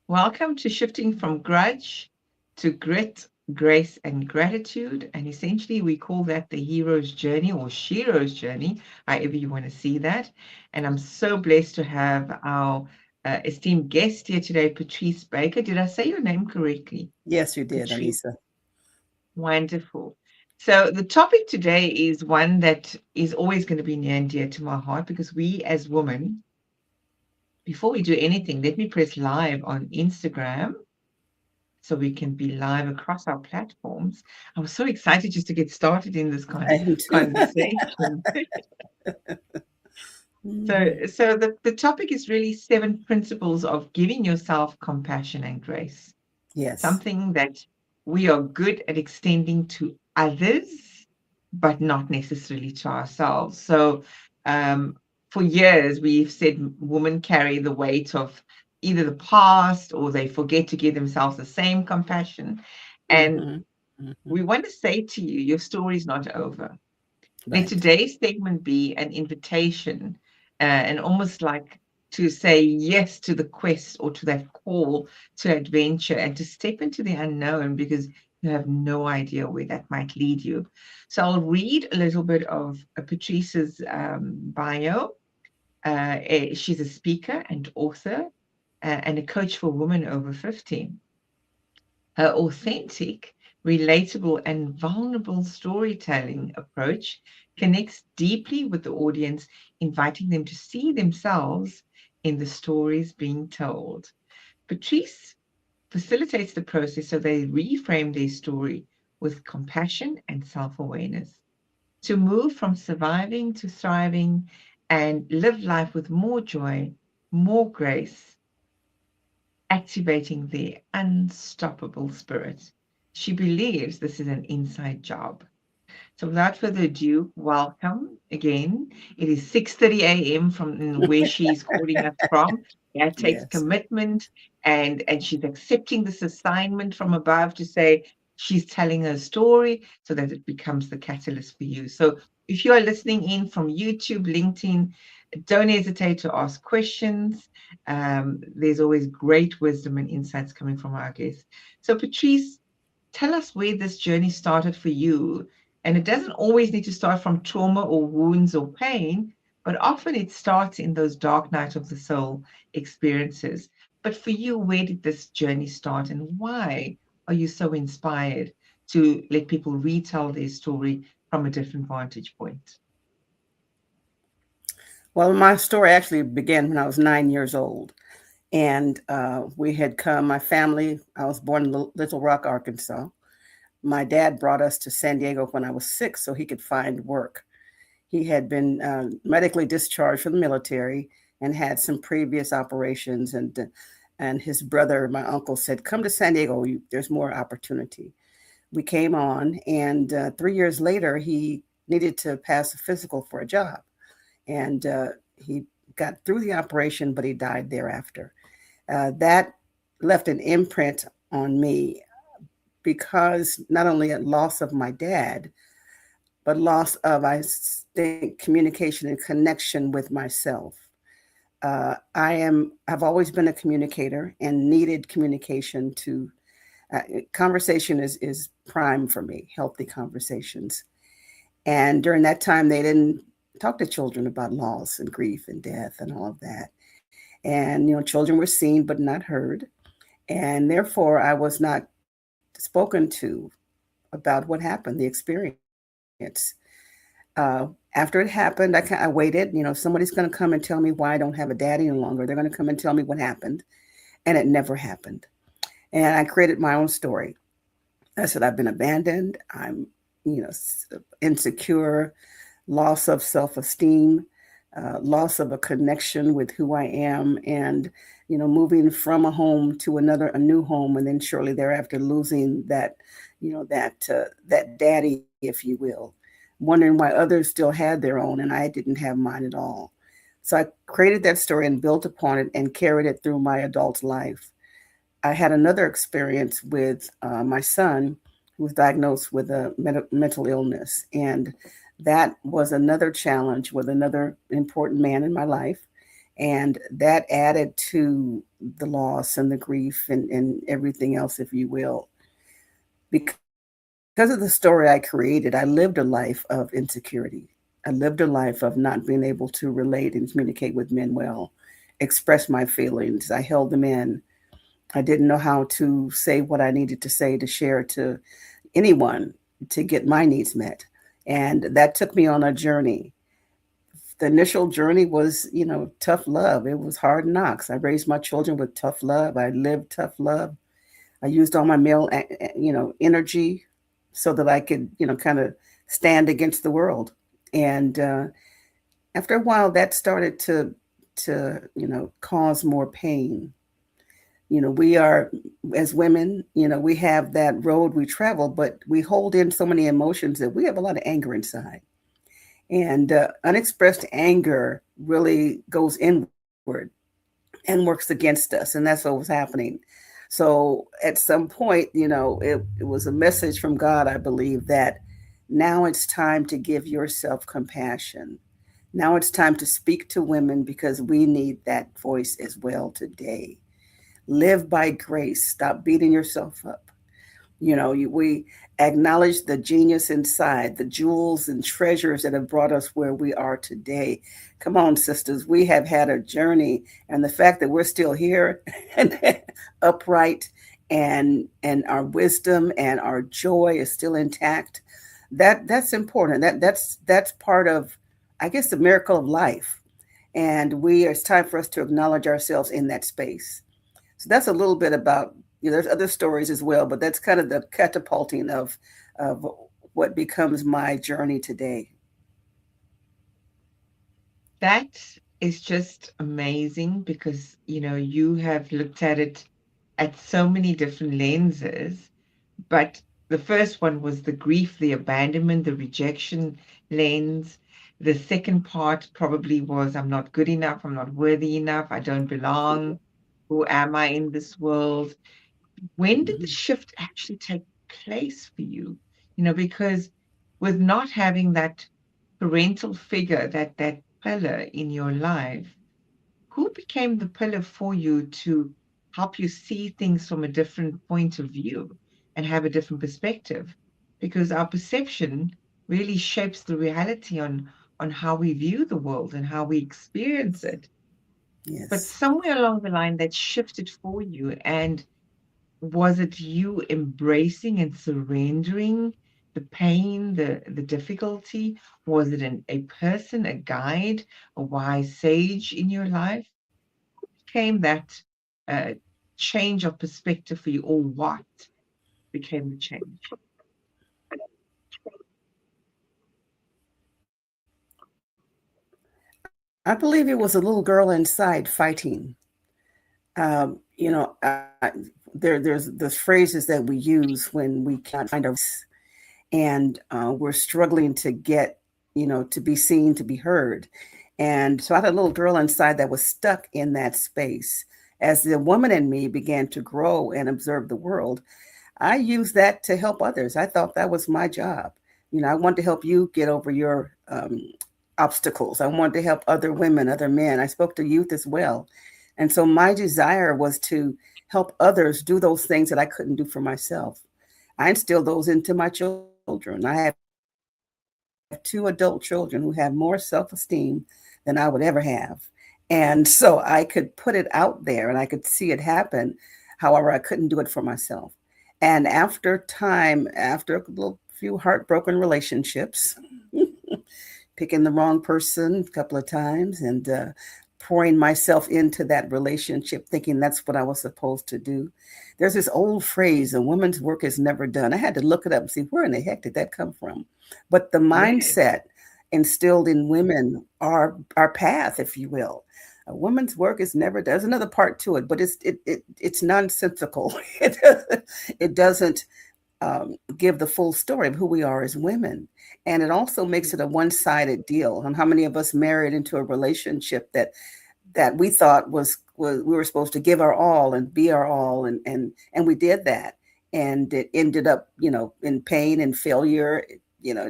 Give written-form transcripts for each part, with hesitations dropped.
Welcome to Shifting from Grudge to Grit, Grace, and Gratitude. And essentially, we call that the hero's journey or Shiro's journey, however you want to see that. And I'm so blessed to have our esteemed guest here today, Patrice Baker. Did I say your name correctly? Yes, you did, Patrice. Anissa. Wonderful. So, the topic today is one that is always going to be near and dear to my heart because we as women, before we do anything, let me press live on Instagram so we can be live across our platforms. I was so excited just to get started in this I am too. conversation. So, Mhm. the topic is really 7 principles of giving yourself compassion and grace, Yes. something that we are good at extending to others, but not necessarily to ourselves. So, um, for years, we've said women carry the weight of either the past or they forget to give themselves the same compassion. And Hmm. Hmm. we want to say to you, your story is not over. Let Right. today's segment be an invitation and almost like to say yes to the quest or to that call to adventure and to step into the unknown because you have no idea where that might lead you. So I'll read a little bit of Patrice's bio. She's a speaker and author and a coach for women over 50. Her authentic, relatable, and vulnerable storytelling approach connects deeply with the audience, inviting them to see themselves in the stories being told. Patrice facilitates the process so they reframe their story with compassion and self awareness to move from surviving to thriving and live life with more joy, more grace, activating their unstoppable spirit. She believes this is an inside job. So without further ado, welcome again. It is 6:30 a.m. from where she's calling us from. That takes Yes. commitment and she's accepting this assignment from above to say she's telling her story so that it becomes the catalyst for you. So if you are listening in from YouTube, LinkedIn, don't hesitate to ask questions. There's always great wisdom and insights coming from our guests. So Patrice, tell us where this journey started for you. And it doesn't always need to start from trauma or wounds or pain, but often it starts in those dark night of the soul experiences. But for you, where did this journey start and why are you so inspired to let people retell their story from a different vantage point? Well, my story actually began when I was 9 years old. And we had come, my family, I was born in Little Rock, Arkansas. My dad brought us to San Diego when I was 6 so he could find work. He had been medically discharged from the military and had some previous operations. And his brother, my uncle, said, "Come to San Diego. There's more opportunity." We came on, and 3 years later, he needed to pass a physical for a job. And he got through the operation, but he died thereafter. That left an imprint on me because not only a loss of my dad, but loss of, I think, communication and connection with myself. I've always been a communicator and needed communication to, conversation is prime for me, healthy conversations. And during that time, they didn't talk to children about loss and grief and death and all of that. And, children were seen but not heard. And therefore, I was not spoken to about what happened, the experience. After it happened, I waited. Somebody's going to come and tell me why I don't have a daddy any longer. They're going to come and tell me what happened. And it never happened. And I created my own story. I said, I've been abandoned. I'm, insecure, loss of self esteem, loss of a connection with who I am, and moving from a home to a new home, and then shortly thereafter losing that, that daddy, if you will, wondering why others still had their own and I didn't have mine at all. So I created that story and built upon it and carried it through my adult life. I had another experience with my son who was diagnosed with a mental illness. And that was another challenge with another important man in my life. And that added to the loss and the grief and everything else, if you will. Because of the story I created, I lived a life of insecurity. I lived a life of not being able to relate and communicate with men well, express my feelings. I held them in. I didn't know how to say what I needed to say to share to anyone to get my needs met. And that took me on a journey. The initial journey was, tough love. It was hard knocks. I raised my children with tough love. I lived tough love. I used all my male, energy so that I could, kind of stand against the world. And after a while, that started to, cause more pain. We are, as women, we have that road we travel, but we hold in so many emotions that we have a lot of anger inside. And unexpressed anger really goes inward and works against us. And that's what was happening. So at some point, it was a message from God, I believe, that now it's time to give yourself compassion. Now it's time to speak to women because we need that voice as well today. Live by grace. Stop beating yourself up. We acknowledge the genius inside, the jewels and treasures that have brought us where we are today. Come on, sisters, we have had a journey, and the fact that we're still here and upright, and our wisdom and our joy is still intact. That's important. That's part of, I guess, the miracle of life. And it's time for us to acknowledge ourselves in that space. So that's a little bit about, there's other stories as well, but that's kind of the catapulting of what becomes my journey today. That is just amazing because, you have looked at it at so many different lenses. But the first one was the grief, the abandonment, the rejection lens. The second part probably was I'm not good enough, I'm not worthy enough, I don't belong. Who am I in this world? When did the Mhm. shift actually take place for you? Because with not having that parental figure, that pillar in your life, who became the pillar for you to help you see things from a different point of view and have a different perspective? Because our perception really shapes the reality on how we view the world and how we experience it. But Yes. somewhere along the line that shifted for you, and was it you embracing and surrendering the pain, the difficulty? Was it a person, a guide, a wise sage in your life? Became that uh, change of perspective for you, or what became the change? I believe it was a little girl inside fighting. There's phrases that we use when we cannot find our voice, and we're struggling to get, to be seen, to be heard. And so I had a little girl inside that was stuck in that space. As the woman in me began to grow and observe the world, I used that to help others. I thought that was my job. I wanted to help you get over your obstacles. I wanted to help other women, other men. I spoke to youth as well. And so my desire was to help others do those things that I couldn't do for myself. I instilled those into my children. I have two adult children who have more self esteem than I would ever have. And so I could put it out there and I could see it happen. However, I couldn't do it for myself. And after time, after a few heartbroken relationships, picking the wrong person a couple of times, and pouring myself into that relationship, thinking that's what I was supposed to do. There's this old phrase, a woman's work is never done. I had to look it up and see where in the heck did that come from. But the Yes, mindset instilled in women, our path, if you will. A woman's work is never done. There's another part to it, but it's nonsensical. It doesn't give the full story of who we are as women. And it also makes it a one-sided deal on how many of us married into a relationship that we thought was we were supposed to give our all and be our all, and we did that, and it ended up, in pain and failure. It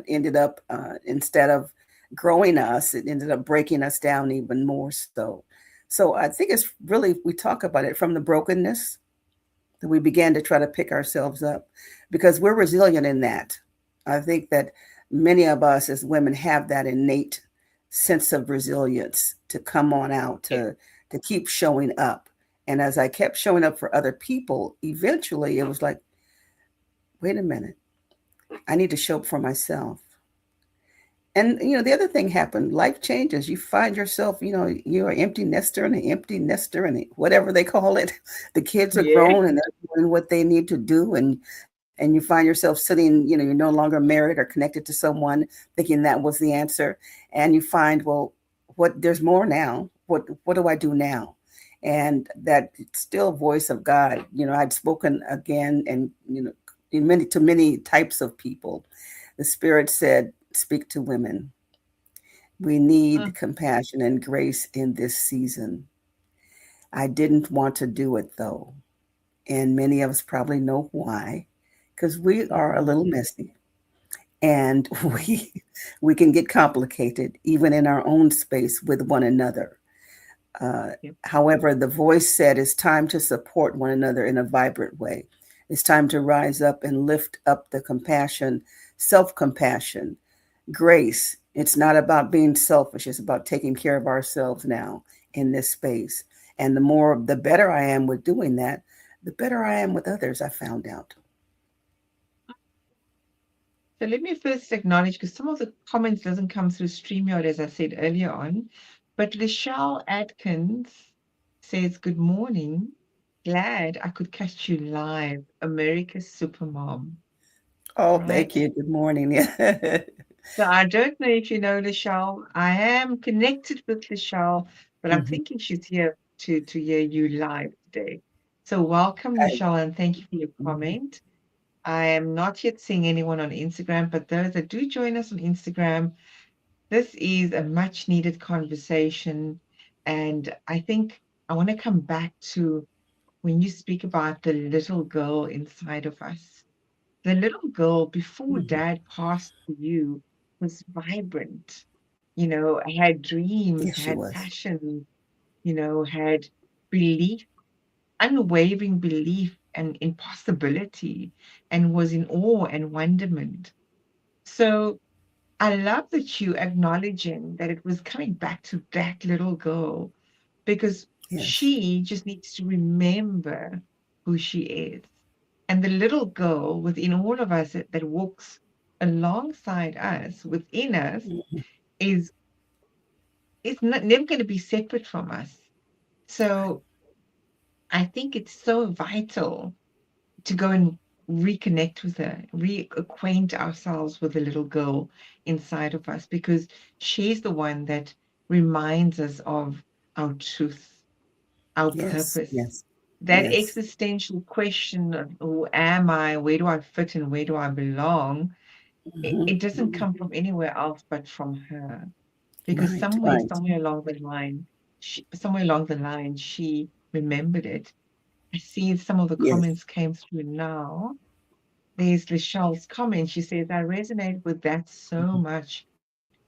ended up, instead of growing us, it ended up breaking us down even more so. So I think it's really, we talk about it from the brokenness that we began to try to pick ourselves up because we're resilient in that. I think that many of us as women have that innate sense of resilience to come on out, to keep showing up. And as I kept showing up for other people, eventually it was like, wait a minute, I need to show up for myself. And the other thing happened, life changes. You find yourself, you're an empty nester and an empty nester and whatever they call it. The kids are Yeah. grown and they're doing what they need to do, and you find yourself sitting, you're no longer married or connected to someone thinking that was the answer. And you find, well, there's more now. What do I do now? And that still voice of God, I'd spoken again, and in many types of people. The Spirit said, speak to women. We need Mm, compassion and grace in this season. I didn't want to do it though. And many of us probably know why, because we are a mhm. little messy, and we can get complicated even in our own space with one another. Yep. However, the voice said it's time to support one another in a vibrant way. It's time to rise up and lift up the compassion, self compassion, grace. It's not about being selfish, it's about taking care of ourselves now in this space. And the better I am with doing that, the better I am with others, I found out. So let me first acknowledge, because some of the comments doesn't come through StreamYard, as I said earlier on. But Lachelle Atkins says, good morning. Glad I could catch you live. America's Supermom. Oh, Right. thank you. Good morning. Yeah. So I don't know if you know Lachelle. I am connected with Lachelle, but I'm Mhm. thinking she's here to hear you live today. So welcome, Lachelle, and thank you for your Mhm. comment. I am not yet seeing anyone on Instagram, but those that do join us on Instagram, this is a much needed conversation. And I think I want to come back to when you speak about the little girl inside of us. The little girl before Mhm. dad passed to you was vibrant, had dreams, Yes, she had was. passion, had belief, unwavering belief and impossibility, and was in awe and wonderment. So I love that you acknowledging that it was coming back to that little girl because Yes. she just needs to remember who she is. And the little girl within all of us that walks alongside us, within us, Mhm. is never going to be separate from us. So I think it's so vital to go and reconnect with her, reacquaint ourselves with the little girl inside of us, because she's the one that reminds us of our truth, our Yes. purpose, Yes. that Yes. existential question of who am I, where do I fit, and where do I belong? it, Mhm. it doesn't Mhm. come from anywhere else but from her, because Right. Right. somewhere along the line, she remembered it. I see some of the Yes. comments came through now. There's Lachelle's comment. She says, I resonate with that so Mhm. much.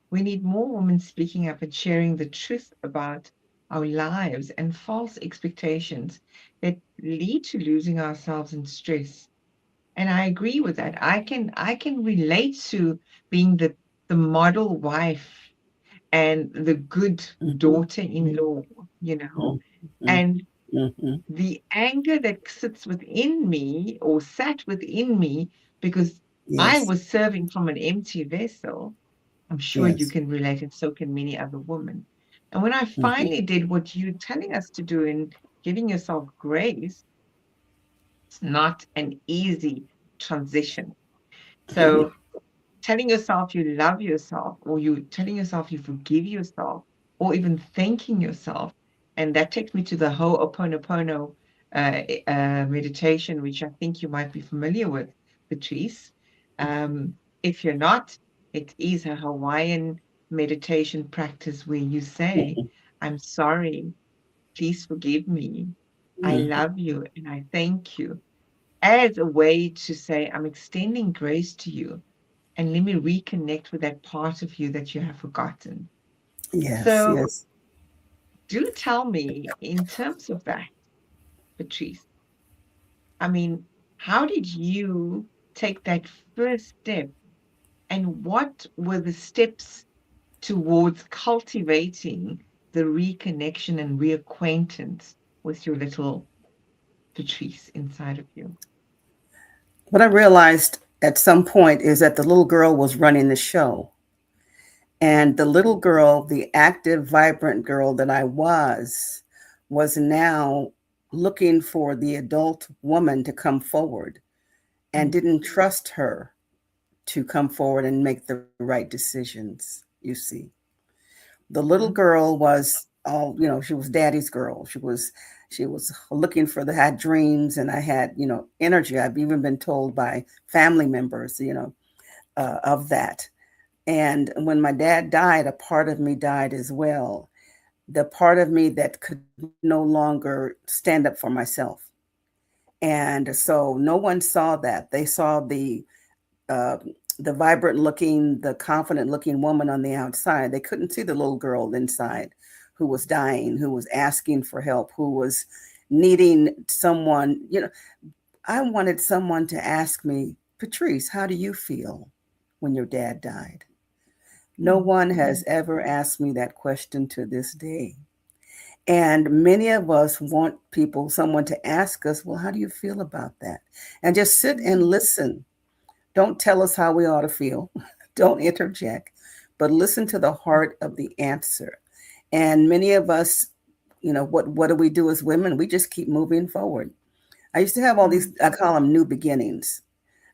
We need more women speaking up and sharing the truth about our lives and false expectations that lead to losing ourselves in stress. And I agree with that. I can relate to being the model wife and the good Mhm. Mhm. daughter-in-law, you know, Mhm. and Mhm. the anger that sits within me or sat within me because I Yes. was serving from an empty vessel. I'm sure you Yes. can relate, and so can many other women. And when I Mhm. finally did what you're telling us to do in giving yourself grace, it's not an easy transition. Mhm. So telling yourself you love yourself, or you telling yourself you forgive yourself, or even thanking yourself. And that takes me to the Ho'oponopono meditation, which I think you might be familiar with, Patrice. Um, if you're not, it is a Hawaiian meditation practice where you say, Mhm. I'm sorry, please forgive me, I Mhm. love you, and I thank you, as a way to say, I'm extending grace to you and let me reconnect with that part of you that you have forgotten. Yes. So Yes. Do tell me, in terms of that, Patrice, I mean, how did you take that first step, and what were the steps towards cultivating the reconnection and reacquaintance with your little Patrice inside of you? What I realized at some point is that the little girl was running the show. And the little girl, the active, vibrant girl that I was now looking for the adult woman to come forward and Mm, didn't trust her to come forward and make the right decisions, you see. The little mm, girl was all, she was daddy's girl. She was looking for the had dreams, and I had, energy. I've even been told by family members, of that. And when my dad died, a part of me died as well. The part of me that could no longer stand up for myself. And so no one saw that. They saw uh, the vibrant looking, the confident looking woman on the outside. They couldn't see the little girl inside who was dying, who was asking for help, who was needing someone. I wanted someone to ask me, Patrice, how do you feel when your dad died? No mm, one has ever asked me that question to this day. And many of us want someone to ask us, well, how do you feel about that? And just sit and mm, listen. Don't tell us how we ought to feel. Don't interject, but listen to the heart of the answer. And many of us, what do we do as women? We just keep moving forward. I used to have all these, mm, I call them new beginnings.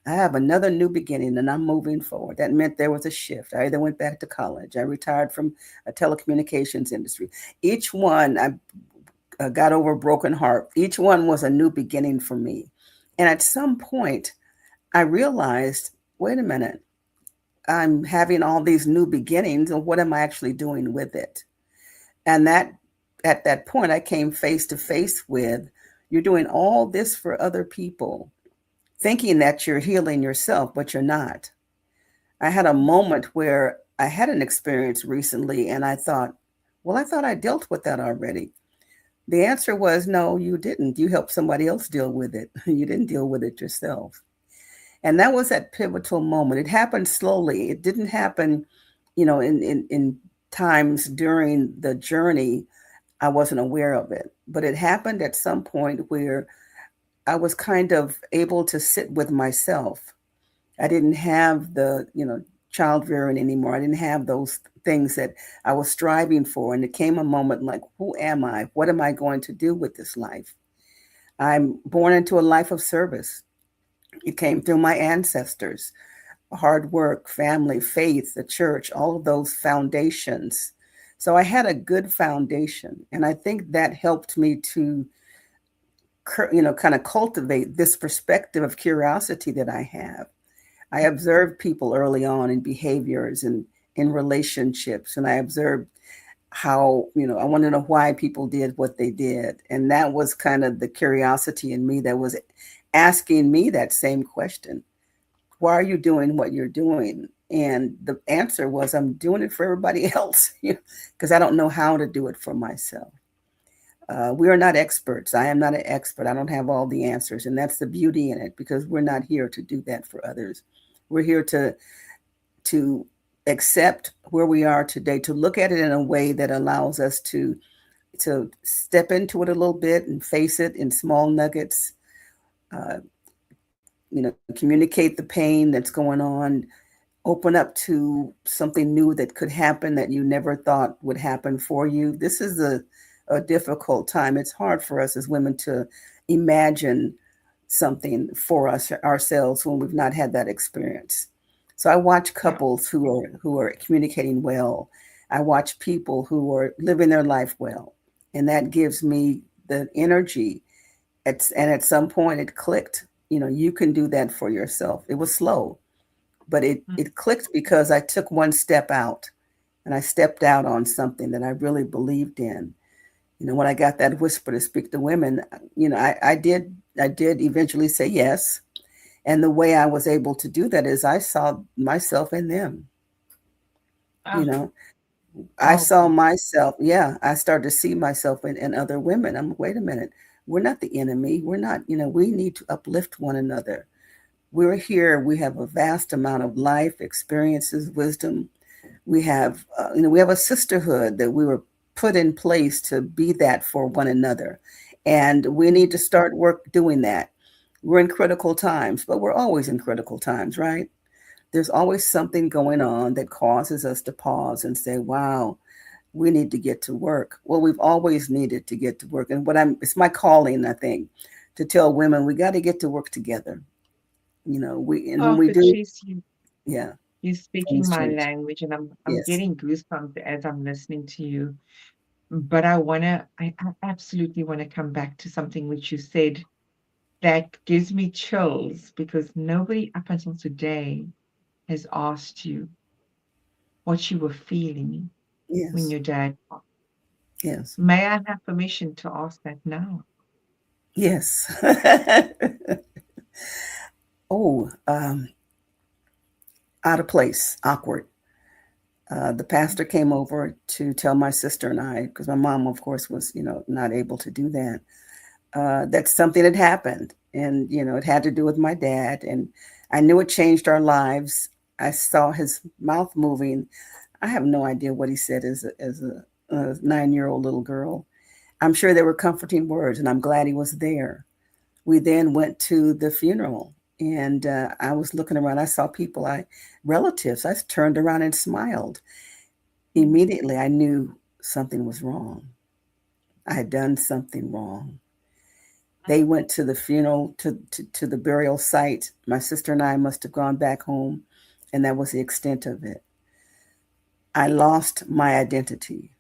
I have another new beginning and I'm moving forward. That meant there was a shift. I either went back to college, I retired from a telecommunications industry. Each one, I got over a broken heart. Each one was a new beginning for me. And at some point, I realized, wait a minute, I'm having all these new beginnings, and what am I actually doing with it? And at that point, I came face to face with, you're doing all this for other people, thinking that you're healing yourself, but you're not. I had a moment where I had an experience recently and I thought, well, I thought I dealt with that already. The answer was no, you didn't. You helped somebody else deal with it. You didn't deal with it yourself. And that was that pivotal moment. It happened slowly. It didn't happen, in times during the journey. I wasn't aware of it, but it happened at some point where I was kind of able to sit with myself. I didn't have the, child rearing anymore. I didn't have those things that I was striving for. And it came a moment like, who am I? What am I going to do with this life? I'm born into a life of service. It came through my ancestors, hard work, family, faith, the church, all of those foundations. So I had a good foundation. And I think that helped me to, kind of cultivate this perspective of curiosity that I have. I observed people early on in behaviors and in relationships, and I observed how, I want to know why people did what they did. And that was kind of the curiosity in me that was asking me that same question. Why are you doing what you're doing? And the answer was, I'm doing it for everybody else, because I don't know how to do it for myself. We are not experts. I am not an expert. I don't have all the answers. And that's the beauty in it, because we're not here to do that for others. We're here to accept where we are today, to look at it in a way that allows us to step into it a little bit and face it in small nuggets. Uh, communicate the pain that's going on, open up to something new that could happen that you never thought would happen for you. This is a difficult time. It's hard for us as women to imagine something for us ourselves when we've not had that experience. So I watch yeah. couples who are communicating well. I watch people who are living their life well, and that gives me the energy. And at some point, it clicked. You can do that for yourself. It was slow, but it Mm, it clicked because I took one step out, and I stepped out on something that I really believed in. When I got that whisper to speak to women, I did eventually say yes. And the way I was able to do that is I saw myself in them, you ah, know. I saw Okay. myself, yeah, I started to see myself in other women. I'm, wait a minute, we're not the enemy. We're not, we need to uplift one another. We're here. We have a vast amount of life experiences, wisdom. We have a sisterhood that we were put in place to be that for one another. And we Mm. need to start work doing that. We're in critical times, but we're always in critical times, right? There's always something going on that causes us to pause and say, wow, we need to get to work. Well, we've always needed to get to work. And it's my calling, I think, to tell women we got to get to work together. And when Oh, we do, Patrice, yeah, you're things speaking my change. language, and I'm Yes, getting goosebumps as I'm listening to you. But I absolutely wanna come back to something which you said that gives me chills because nobody up until today has asked you what you were feeling when yes, your dad passed. yes, May I have permission to ask that now? yes. Oh, out of place, awkward. The pastor came over to tell my sister and I, because my mom, of course, was not able to do that. That something had happened, and it had to do with my dad, and I knew it changed our lives. I saw his mouth moving. I have no idea what he said as a 9-year old little girl. I'm sure there were comforting words, and I'm glad he was there. We then went to the funeral, and I was looking around. I saw relatives. I turned around and smiled. Immediately, I knew something was wrong. I had done something wrong. They went to the funeral, to the burial site. My sister and I must have gone back home, and that was the extent of it. I lost my identity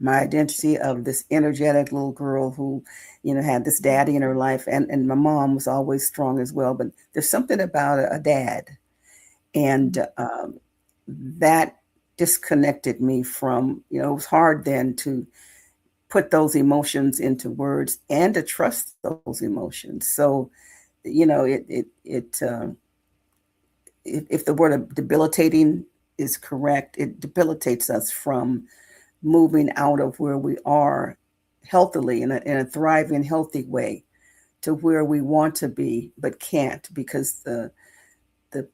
of this energetic little girl who, had this daddy in her life, and my mom was always strong as well. But there's something about a dad, and that disconnected me from. It was hard then to put those emotions into words and to trust those emotions. So, if the word of debilitating is correct, it debilitates us from moving out of where we are healthily in a thriving, healthy way to where we want to be but can't because the the,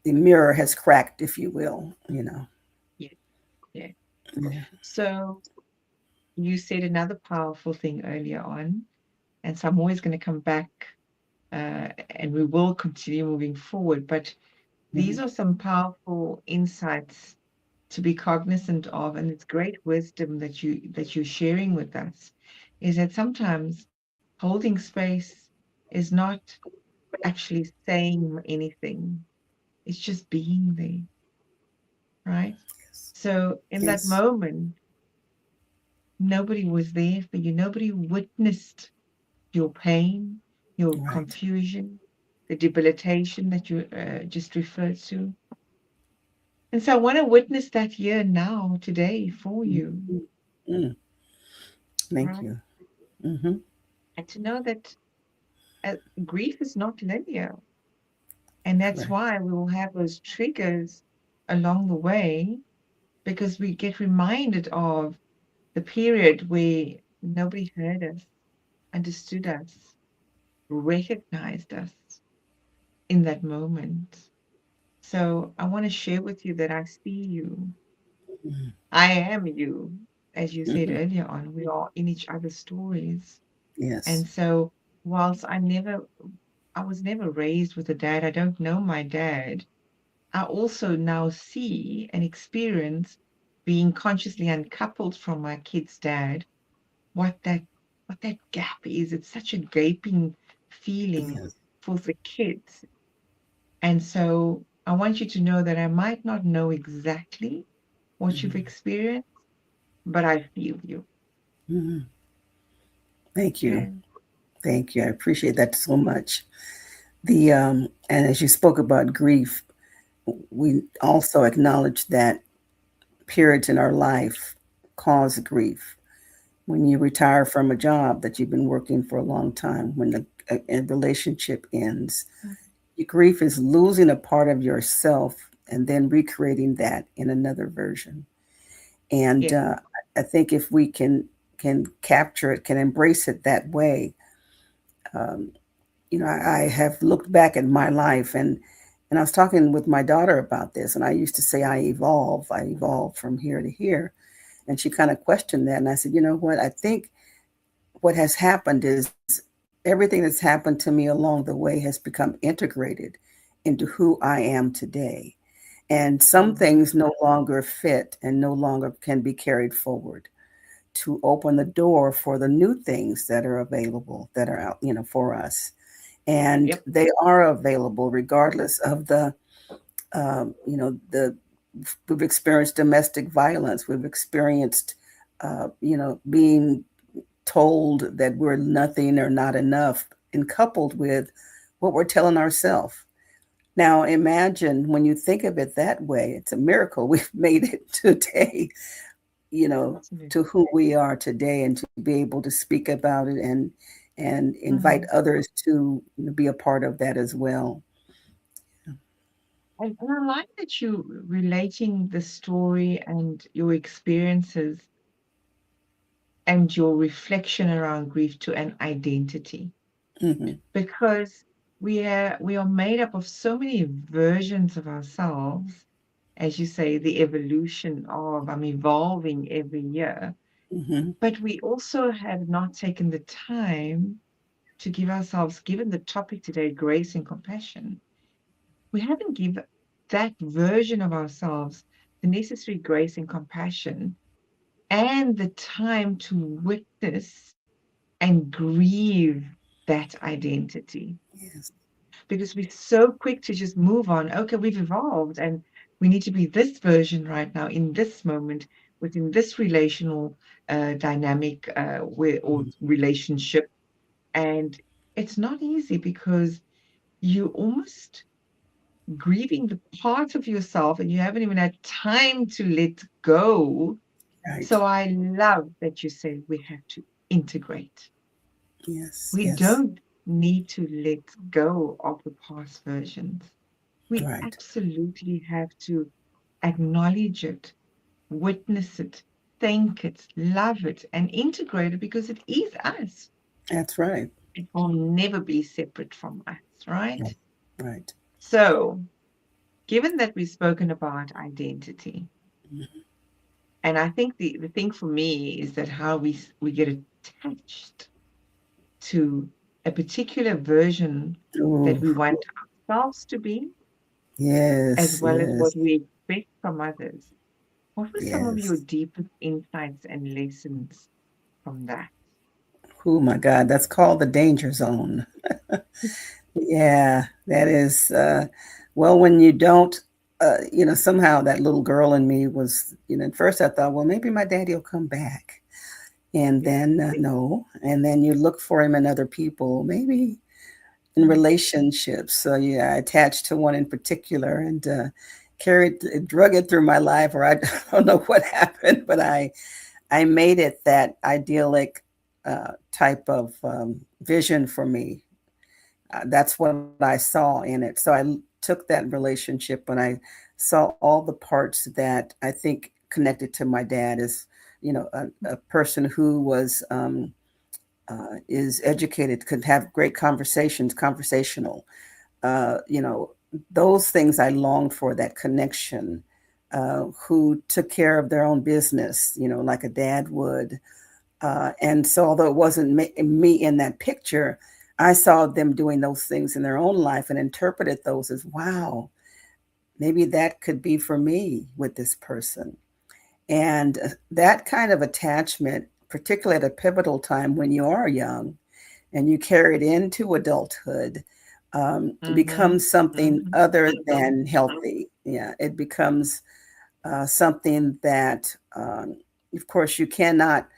the mirror has cracked, if you will. Yeah, yeah. Yeah. So you said another powerful thing earlier on, and so I'm always gonna come back, and we will continue moving forward, but these Mhm. are some powerful insights to be cognizant of, and it's great wisdom that you're sharing with us, is that sometimes holding space is not actually saying anything. It's just being there, right? So in that Yes. moment, nobody was there for you. Nobody witnessed your pain, your Right. confusion, the debilitation that you just referred to. And so I want to witness that here now, today, for you, Mhm. Mm. Thank right? you. Hmm. And to know that uh, grief is not linear. And that's Correct. why we will have those triggers along the way because we get reminded of the period where nobody heard us, understood us, recognized us in that moment. So I want to share with you that I see you. I am you. As you said Hmm. earlier on, we are in each other's stories. Yes. And so, whilst I was never raised with a dad, I don't know my dad. I also now see and experience being consciously uncoupled from my kid's dad, what that what that gap is. It's such a gaping feeling Yes. for the kids. And so I want you to know that I might not know exactly what you've Hmm. experienced, but I feel you. Hmm. Thank you. Okay. Thank you. I appreciate that so much. And as you spoke about grief, we also acknowledge that periods in our life cause grief. When you retire from a job that you've been working for a long time, when a relationship ends, your grief is losing a part of yourself and then recreating that in another version. And Yeah. I think if we can capture it, can embrace it that way, um, I have looked back at my life, and I was talking with my daughter about this, and I used to say I evolve from here to here, and she kind of questioned that, and I said, you know what, I think what has happened is everything that's happened to me along the way has become integrated into who I am today. And some Mm-hmm. things no longer fit and no longer can be carried forward to open the door for the new things that are available that are out, for us. And Yep. they are available regardless of the we've experienced domestic violence. We've experienced, being told that we're nothing or not enough, and coupled with what we're telling ourselves. Now, imagine when you think of it that way, it's a miracle we've made it today, Absolutely. to who we are today, and to be able to speak about it and invite Mm-hmm. others to be a part of that as well. And I like that you relating the story and your experiences and your reflection around grief to an identity, Hmm. because we are made up of so many versions of ourselves. As you say, the evolution of I'm evolving every year, Hmm. but we also have not taken the time to give ourselves, given the topic today, grace and compassion, we haven't given that version of ourselves the necessary grace and compassion and the time to witness and grieve that identity, Yes. because we're so quick to just move on. Okay, we've evolved and we need to be this version right now in this moment within this relational dynamic or relationship. And it's not easy because you almost grieving the part of yourself and you haven't even had time to let go. Right. So I love that you say we have to integrate. Yes. We Yes. don't need to let go of the past versions. We Right. absolutely have to acknowledge it, witness it, thank it, love it, and integrate it because it is us. That's right. It will never be separate from us, right? Right. Right. So, given that we've spoken about identity, and I think the thing for me is that how we get attached to a particular version that Oh, we want ourselves to be, as yes. well as Yes. what we expect from others. What were some of your Yes. deepest insights and lessons from that? Oh my God, that's called the danger zone. Yeah, that is. Well, when you don't, somehow that little girl in me was, at first I thought, well, maybe my daddy will come back. And then, no. And then you look for him in other people, maybe in Mhm. relationships. So, yeah, I attached to one in particular and drug it through my life, or I don't know what happened, but I made it that idyllic type of vision for me. That's what I saw in it. So I took that relationship and I saw all the parts that I think connected to my dad as, a person who was is educated, could have great conversations, conversational. You know, those things I longed for, that connection. Who took care of their own business, like a dad would, and so, although it wasn't me in that picture, I saw them doing those things in their own life and interpreted those as, wow, maybe that could be for me with this person. And that kind of attachment, particularly at a pivotal time when you are young and you carry it into adulthood, Mhm, becomes something mhm, other than healthy. Yeah, it becomes something that, of course, you cannot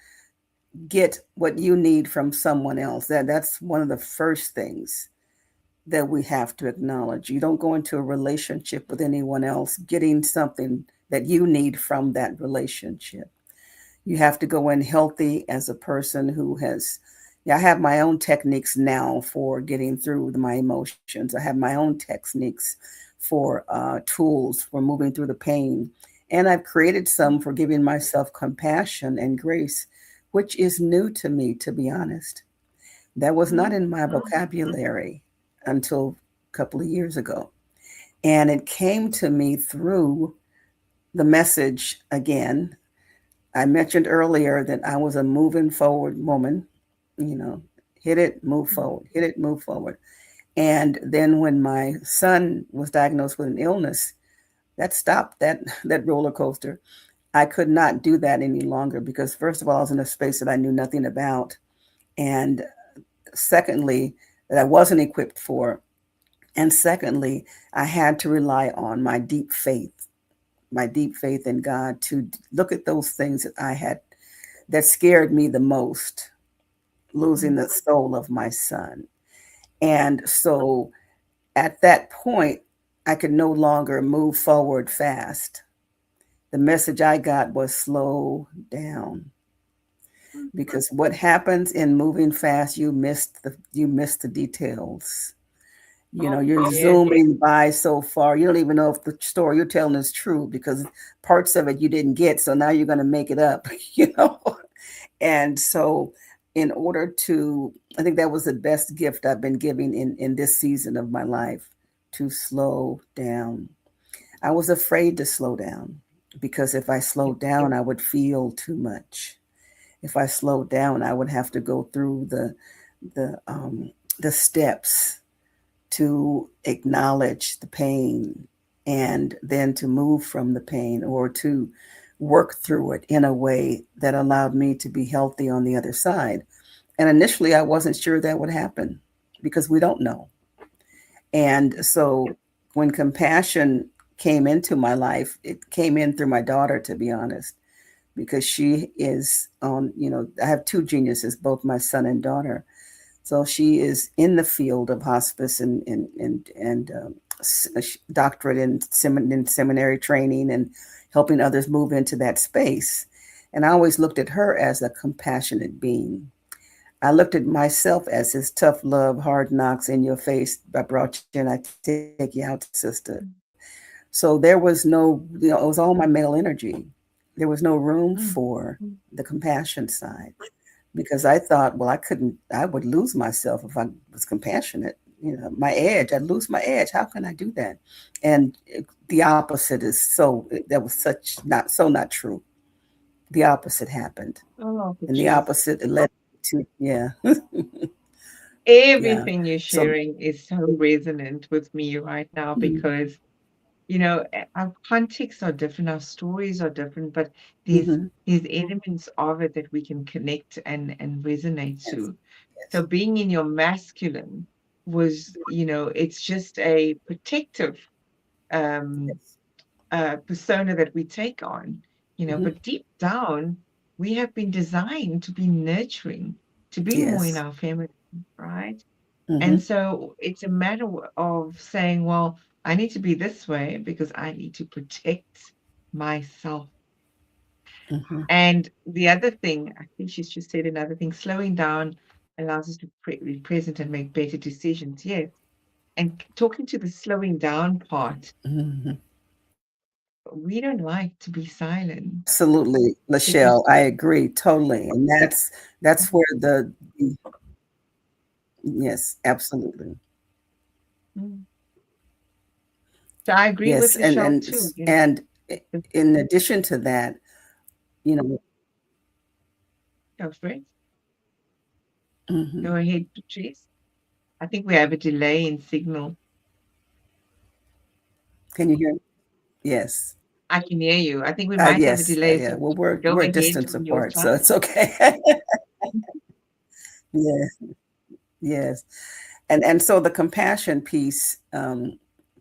get what you need from someone else. That's one of the first things that we have to acknowledge. You don't go into a relationship with anyone else getting something that you need from that relationship. You have to go in healthy as a person who has, yeah, I have my own techniques now for getting through my emotions. I have my own techniques for tools for moving through the pain. And I've created some for giving myself compassion and grace, which is new to me, to be honest. That was not Mm, in my vocabulary until a couple of years ago. And it came to me through the message again. I mentioned earlier that I was a moving forward woman, you know, hit it, move mm, forward, hit it, move forward. And then when my son was diagnosed with an illness, that stopped that roller coaster. I could not do that any longer because first of all, I was in a space that I knew nothing about. And secondly, that I wasn't equipped for. And secondly, I had to rely on my deep faith in God to look at those things that I had that scared me the most, losing mm, the soul of my son. And so at that point, I could no longer move forward fast. The message I got was slow down, mm. because what happens in moving fast, you miss the details. You know, Oh, you're yes. zooming by so far, you don't even know if the story you're telling is true because parts of it you didn't get, so now you're going to make it up. you know and so in order to I think that was the best gift I've been giving in this season of my life, to slow down. I was afraid to slow down because if I slowed down I would feel too much. If I slowed down I would have to go through the the steps to acknowledge the pain and then to move from the pain, or to work through it in a way that allowed me to be healthy on the other side. And initially, I wasn't sure that would happen because we don't know. And so when compassion came into my life, it came in through my daughter, to be honest, because she is on, I have two geniuses, both my son and daughter. So she is in the field of hospice and doctorate in seminary training and helping others move into that space. And I always looked at her as a compassionate being. I looked at myself as his tough love, hard knocks in your face. I brought you in, I take you out, sister. So there was no, it was all my male energy. There was no room Mm, for mm. the compassion side, because I thought, well, I would lose myself if I was compassionate. My edge, I'd lose my edge. How can I do that? And the opposite is that was such not true. The opposite happened. Oh, And the Patrice. opposite led to, yeah, yeah. Everything you're So, sharing is so resonant with me right now because, our contexts are different, our stories are different, but there's mm-hmm. there's elements of it that we can connect and resonate Yes, to. yes, So being in your masculine was, it's just a protective um, yes. persona that we take on, Mm-hmm. but deep down, we have been designed to be nurturing, to be more in Yes. our feminine, right? Mm-hmm. And so it's a matter of saying, well, I need to be this way because I need to protect myself. Mm-hmm. And the other thing, I think she's just said another thing, slowing down allows us to be present and make better decisions. Yes. And talking to the slowing down part, Mm-hmm. we don't like to be silent Absolutely, because Lachelle. I agree totally. And that's where yes, absolutely. Mm. So I agree with Yes, and Lachelle and too, and the- in addition to that, you know, go for it. mhm. Go ahead, Patrice. I think we have a delay in signal. Can you hear me? Yes. I can hear you. I think we might have a Yes. delay, Yeah. so Well, we're go a ahead distance on your apart, so side. it's okay. Yeah. Yes. And so the compassion piece,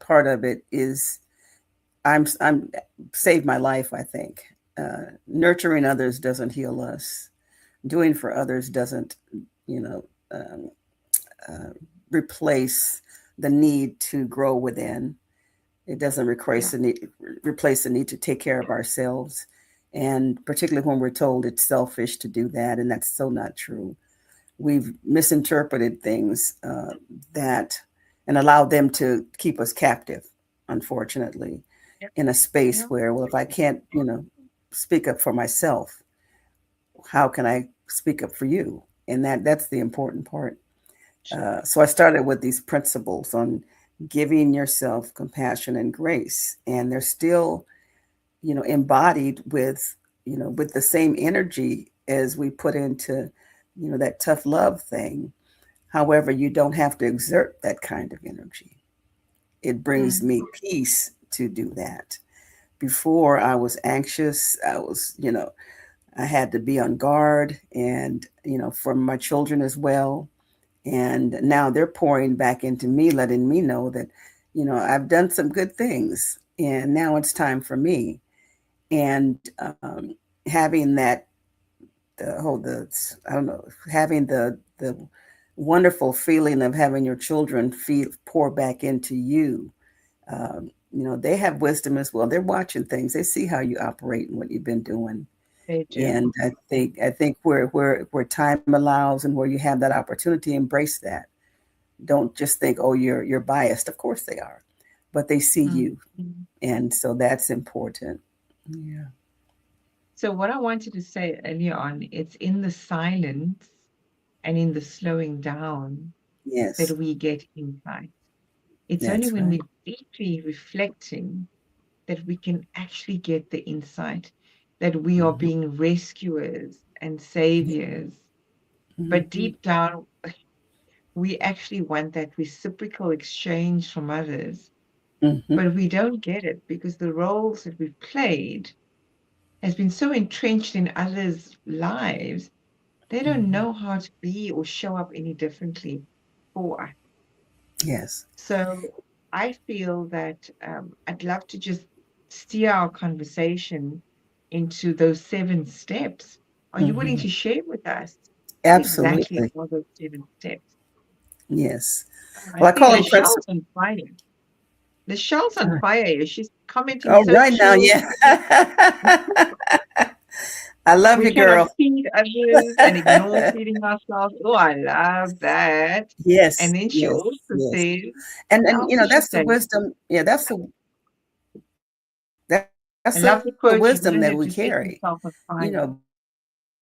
part of it is I'm saved my life. I think nurturing others doesn't heal us. Doing for others doesn't, you know, um, uh, replace the need to grow within. It doesn't Yeah. replace the need to take care of ourselves, and particularly when we're told it's selfish to do that, and that's so not true. We've misinterpreted things that and allowed them to keep us captive, unfortunately. in a space Yeah. where, well, if I can't, speak up for myself, how can I speak up for you? And that's the important part. Sure. So I started with these principles on giving yourself compassion and grace, and they're still, embodied with, with the same energy as we put into, that tough love thing. However, you don't have to exert that kind of energy. It brings Mm. me peace to do that. Before I was anxious, I had to be on guard, and, for my children as well. And now they're pouring back into me, letting me know that, I've done some good things, and now it's time for me. And having that, I don't know, having the wonderful feeling of having your children pour back into you. They have wisdom as well. They're watching things. They see how you operate and what you've been doing. They do. And I think where time allows and where you have that opportunity, embrace that. Don't just think, oh, you're biased. Of course they are, but they see Mm. you, Mm. and so that's important. Yeah. So what I wanted to say earlier on, it's in the silence and in the slowing down that Yes, we get insight. It's only that's when right. we're deeply reflecting that we can actually get the insight that we are Hmm. being rescuers and saviors. But Hmm. deep down, we actually want that reciprocal exchange from others, Hmm. but we don't get it because the roles that we've played has been so entrenched in others' lives, they don't Hmm. know how to be or show up any differently for us. Yes. So I feel that I'd love to just steer our conversation into those 7 steps. Are you willing Hmm. to share with us what exactly Absolutely. are those 7 steps? Yes. I Well, I see call them Lachelle's principles. on fire. Lachelle's on fire here. She's commenting Oh, so right now, chill. yeah. I love We you, cannot girl. feed others and ignore feeding ourselves. Oh, I love that. And Yes, then she yes, also yes. says, And what and else did she that's the say? wisdom. Yeah, that's the I wisdom love that the we quote, you carry. don't have to set yourself on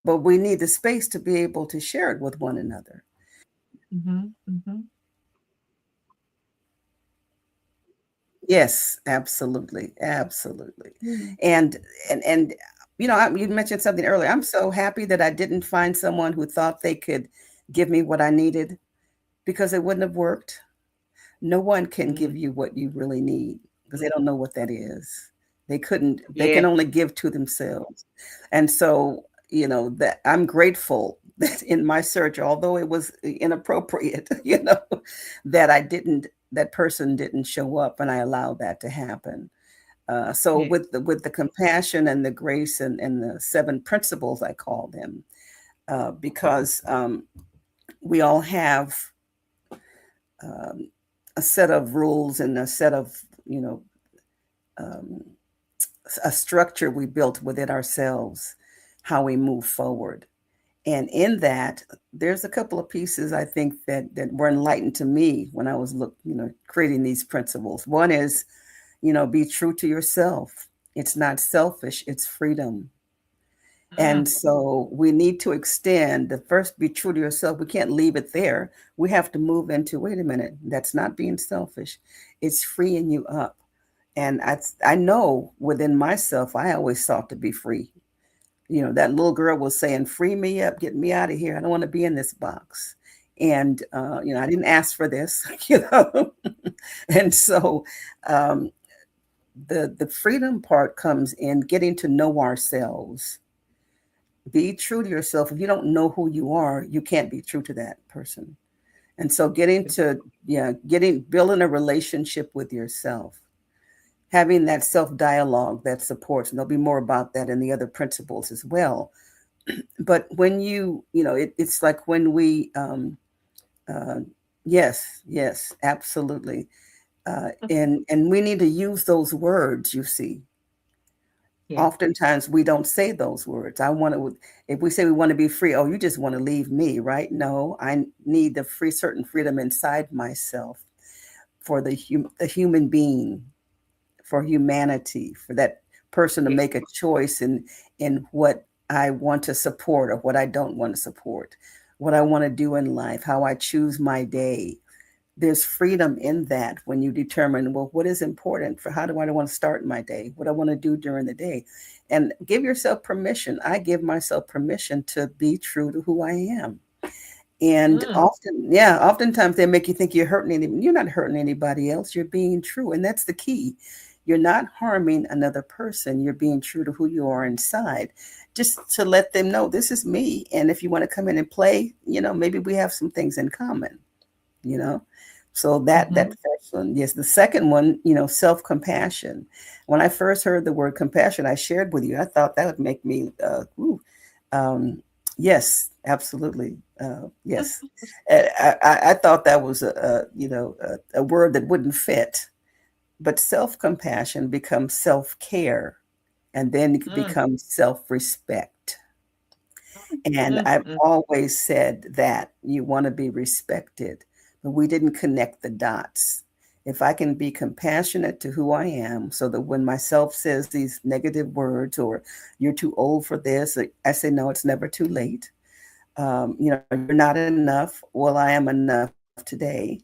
But we fire. need the space to be able to share it with one another. Hmm. Hmm. Yes, absolutely, absolutely. Mm. And you mentioned something earlier. I'm so happy that I didn't find someone who thought they could give me what I needed, because it wouldn't have worked. No one can Mm. give you what you really need because they don't know what that is. They Yeah, can only give to themselves. And so, that I'm grateful that in my search, although it was inappropriate, that that person didn't show up, and I allowed that to happen. So yeah. with the compassion and the grace and the 7 principles, I call them, because we all have um, a set of rules and a set of, you know um, a structure we built within ourselves, how we move forward. And in that, there's a couple of pieces I think that were enlightened to me when I was creating these principles. One is, be true to yourself. It's not selfish, it's freedom. Ah, And so we need to extend the first, be true to yourself. We can't leave it there. We have to move into, wait a minute, that's not being selfish. It's freeing you up. And I know within myself, I always sought to be free. That little girl was saying, free me up, get me out of here. I don't want to be in this box. And, I didn't ask for this, and so um, the freedom part comes in getting to know ourselves. Be true to yourself. If you don't know who you are, you can't be true to that person. And so building a relationship with yourself, having that self dialogue that supports, and there'll be more about that in the other principles as well. But when it's like when we, uh, yes, yes, absolutely. And we need to use those words, you see. yeah. Oftentimes we don't say those words. If we say we want to be free, oh, you just want to leave me, right? No, I need certain freedom inside myself for the human being, for humanity, for that person to Yes. make a choice in what I want to support or what I don't want to support, what I want to do in life, how I choose my day. There's freedom in that when you determine, well, what is important for how do I want to start my day, what I want to do during the day, and give yourself permission. I give myself permission to be true to who I am. And Mm, often, yeah, oftentimes they make you think you're hurting you're not hurting anybody else. You're being true. And that's the key. You're not harming another person. You're being true to who you are inside. Just to let them know this is me. And if you want to come in and play, maybe we have some things in common, you know. So that mhm, first one, yes. The second one, self-compassion. When I first heard the word compassion, I shared with you. I thought that would make me um, yes, absolutely. Yes. I thought that was a word that wouldn't fit, but self-compassion becomes self-care, and then it mm, becomes self-respect. And mm, I've mm, always said that you want to be respected, but we didn't connect the dots. If I can be compassionate to who I am, so that when myself says these negative words or you're too old for this, I say, no, it's never too late. You're not enough. Well, I am enough today.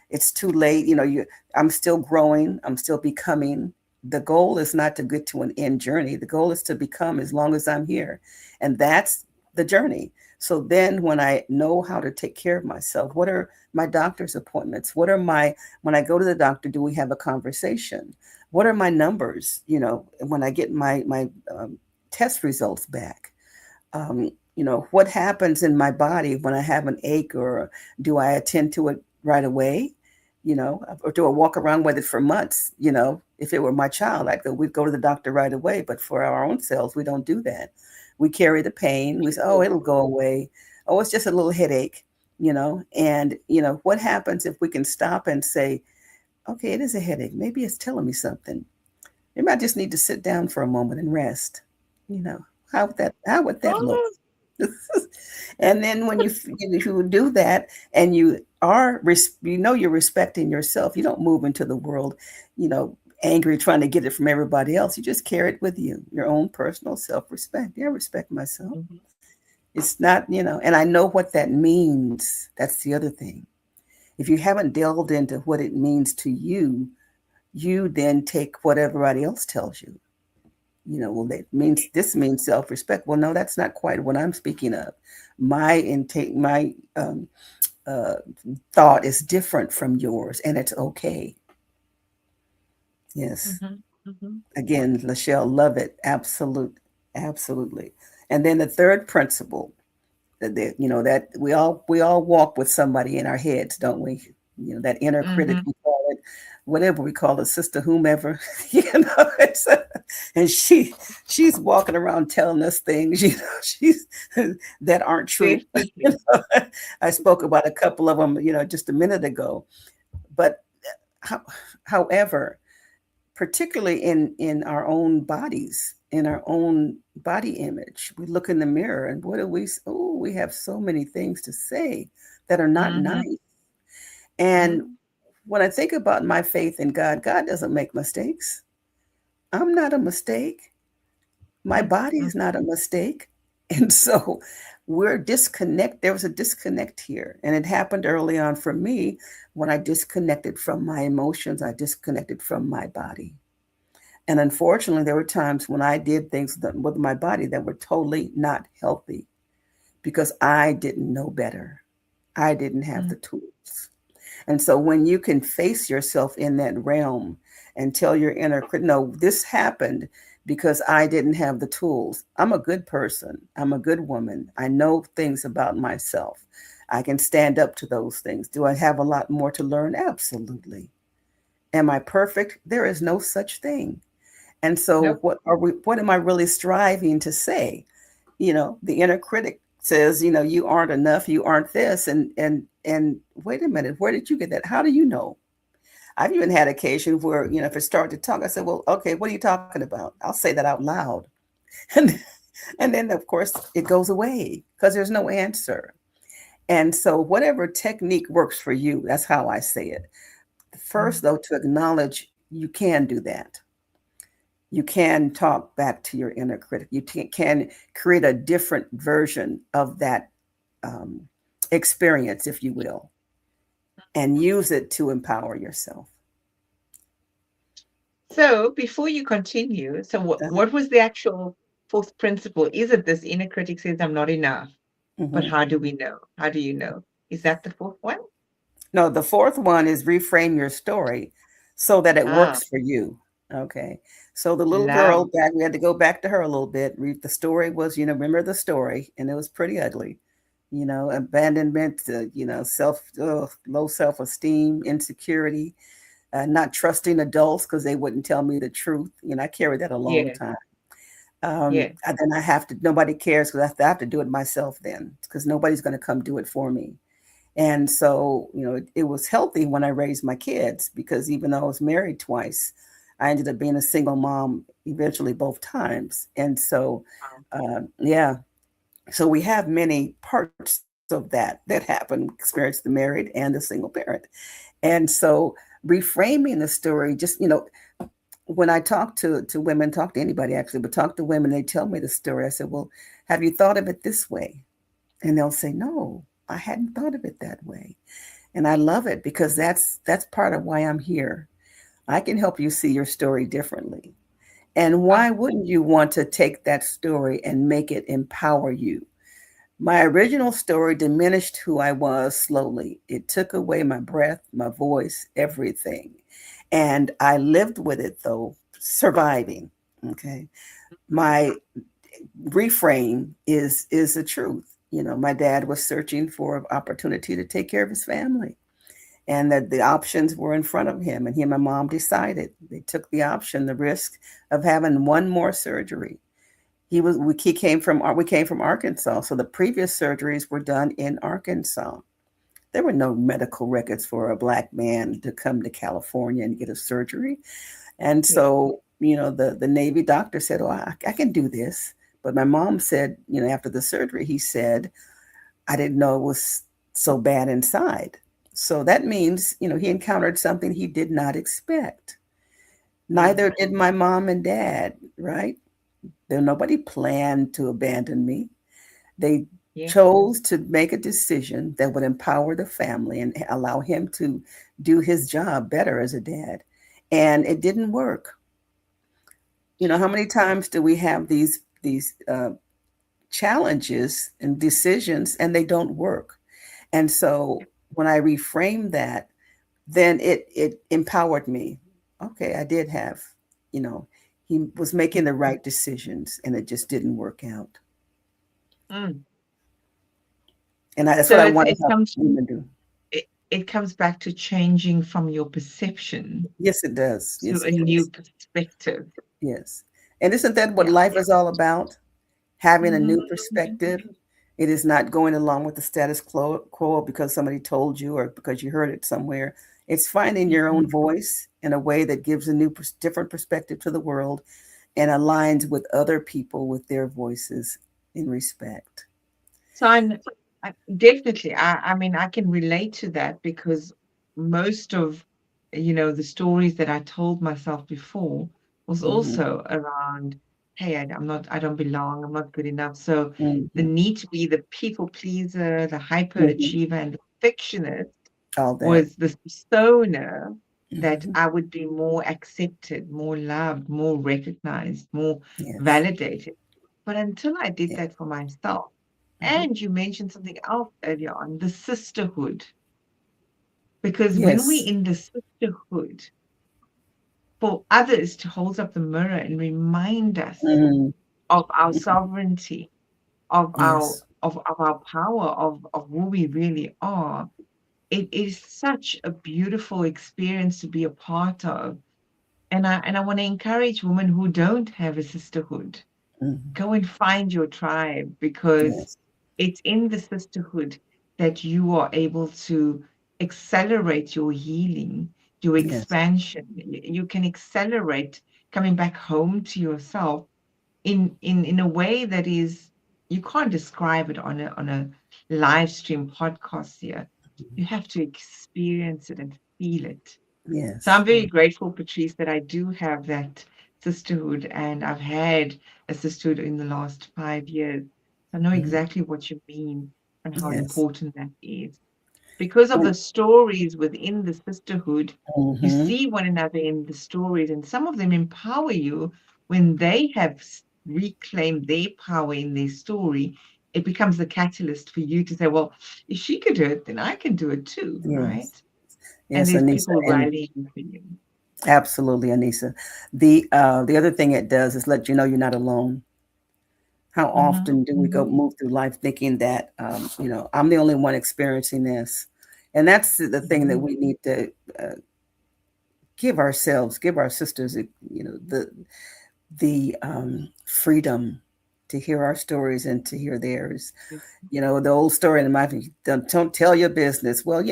It's too late. I'm still growing. I'm still becoming. The goal is not to get to an end journey. The goal is to become as long as I'm here. And that's the journey. So then when I know how to take care of myself, what are my doctor's appointments? When I go to the doctor, do we have a conversation? What are my numbers? When I get my test results back, what happens in my body when I have an ache, or do I attend to it right away? Or do I walk around with it for months? If it were my child, we'd go to the doctor right away. But for our own selves, we don't do that. We carry the pain. We say, oh, sure. it'll go away. Oh, it's just a little headache, and what happens if we can stop and say, okay, it is a headache. Maybe it's telling me something. Maybe I just need to sit down for a moment and rest. You know, how would that look? Oh, And then when you do that, and you're respecting yourself, you don't move into the world, you know, angry trying to get it from everybody else. You just carry it with you, your own personal self-respect. Yeah, I respect myself. mhm, It's not, and I know what that means. That's the other thing. If you haven't delved into what it means to you, you then take what everybody else tells you. Well, this means self-respect. Well, no, that's not quite what I'm speaking of. My intake, my uh, thought is different from yours, and it's okay. Yes. mhm, mhm, Again, Lachelle, love it. Absolutely. And then the third principle, that we all walk with somebody in our heads, don't we? That inner critic, mhm. we call it, whatever we call it, sister whomever. It's and she's walking around telling us things, she's that aren't true. you Definitely. know I spoke about a couple of them, just a minute ago. But how, however, particularly in our own bodies, in our own body image, we look in the mirror, and what do we? Oh, we have so many things to say that are not Mhm, nice. And mm, when I think about my faith in God, God doesn't make mistakes. I'm not a mistake. My mm, body mm, is not a mistake. And so there was a disconnect here. And it happened early on for me when I disconnected from my emotions, I disconnected from my body. And unfortunately, there were times when I did things with my body that were totally not healthy because I didn't know better. I didn't have mm, the tools. And so when you can face yourself in that realm and tell your inner critic, no, this happened because I didn't have the tools. I'm a good person. I'm a good woman. I know things about myself. I can stand up to those things. Do I have a lot more to learn? Absolutely. Am I perfect? There is no such thing. And so nope. what am I really striving to say? The inner critic says, you aren't enough, you aren't this, and wait a minute, where did you get that? How do you know? I've even had occasion where, if it started to talk, I said, well, okay, what are you talking about? I'll say that out loud. And and then of course it goes away because there's no answer. And so whatever technique works for you, that's how I say it. Mm, First, though, to acknowledge you can do that. You can talk back to your inner critic. You can create a different version of that um, experience, if you will, and use it to empower yourself. So before you continue, so Uh-huh. what was the actual fourth principle? Is it this inner critic says I'm not enough? But Hmm. how do we know? How do you know? Is that the fourth one? No, the fourth one is reframe your story so that it Ah, works for you. Okay. So the little girl love. back, we had to go back to her a little bit. The story was, remember the story, and it was pretty ugly. Abandonment, low self esteem, insecurity, not trusting adults because they wouldn't tell me the truth. I carried that a long Yeah, time. yeah. And then I have to, nobody cares because I have to do it myself then because nobody's going to come do it for me. And so, it was healthy when I raised my kids because even though I was married twice, I ended up being a single mom eventually both times. And so, Wow. yeah, so we have many parts of that happen, experience the married and the single parent. And so reframing the story, just, when I talk to women, talk to anybody actually, but talk to women, they tell me the story. I said, well, have you thought of it this way? And they'll say, no, I hadn't thought of it that way. And I love it because that's part of why I'm here. I can help you see your story differently. And Ah, why wouldn't you want to take that story and make it empower you? My original story diminished who I was slowly. It took away my breath, my voice, everything. And I lived with it though, surviving. Okay. My reframe is the truth. My dad was searching for an opportunity to take care of his family, and that the options were in front of him, and he and my mom decided they took the option, the risk of having one more surgery. He came from we came from Arkansas, so the previous surgeries were done in Arkansas. There were no medical records for a black man to come to California and get a surgery. And yeah. so, the Navy doctor said, oh, I can do this. But my mom said, after the surgery, he said, I didn't know it was so bad inside. So that means, he encountered something he did not expect. Mm, Neither did my mom and dad, right? There nobody planned to abandon me. They yeah. chose to make a decision that would empower the family and allow him to do his job better as a dad. And it didn't work. How many times do we have these challenges and decisions and they don't work? And so when I reframed that, then it empowered me. Okay, I did have, you know, he was making the right decisions and it just didn't work out. Mm. And that's what So I it's want to it help comes women do. it comes back to changing from your perception Yes, it does. to Yes, a it new does. perspective. Yes. And isn't that what Yeah. life is all about? Having a Hmm. new perspective. It is not going along with the status quo because somebody told you or because you heard it somewhere. It's finding your own voice in a way that gives a new, different perspective to the world and aligns with other people with their voices in respect. So definitely, I mean, I can relate to that because most of, the stories that I told myself before was Hmm. also around, hey, I don't belong, I'm not good enough. So the Hmm. need to be the people pleaser, the Hmm. hyperachiever, and the perfectionist All that. was this persona that Hmm. I would be more accepted, more loved, more recognized, more Yes. validated. But until I did Yeah. that for myself, Hmm. and you mentioned something else earlier on, the sisterhood. Because when we're Yes. in the sisterhood, for others to hold up the mirror and remind us Hmm. of our sovereignty, Yes. of our power, of who we really are, it is such a beautiful experience to be a part of. And I want to encourage women who don't have a sisterhood, Hmm. go and find your tribe because Yes. it's in the sisterhood that you are able to accelerate your healing, your Yes. expansion. You can accelerate coming back home to yourself in a way that is you can't describe it on a live stream podcast here. You have to experience it and feel it. So I'm Yes. very grateful, Patrice, that I do have that sisterhood, and I've had a sisterhood in the last 5 years. I know Mhm. exactly what you mean and how Yes. important that is. Because of When, the stories within the sisterhood, you hmm. see one another in the stories, and some of them empower you when they have reclaimed their power in their story. It becomes the catalyst for you to say, well, if she could do it, then I can do it too, right? Yes. And Yes, there's Anissa. people And rallying for you. absolutely, Anissa. The other thing it does is let you know you're not alone. How Mm-hmm, often do we go mm-hmm, move through life thinking that I'm the only one experiencing this? And that's the thing that mm-hmm, we need to uh, give ourselves, give our sisters, the freedom to hear our stories and to hear theirs. The old story in my don't tell your business. Well,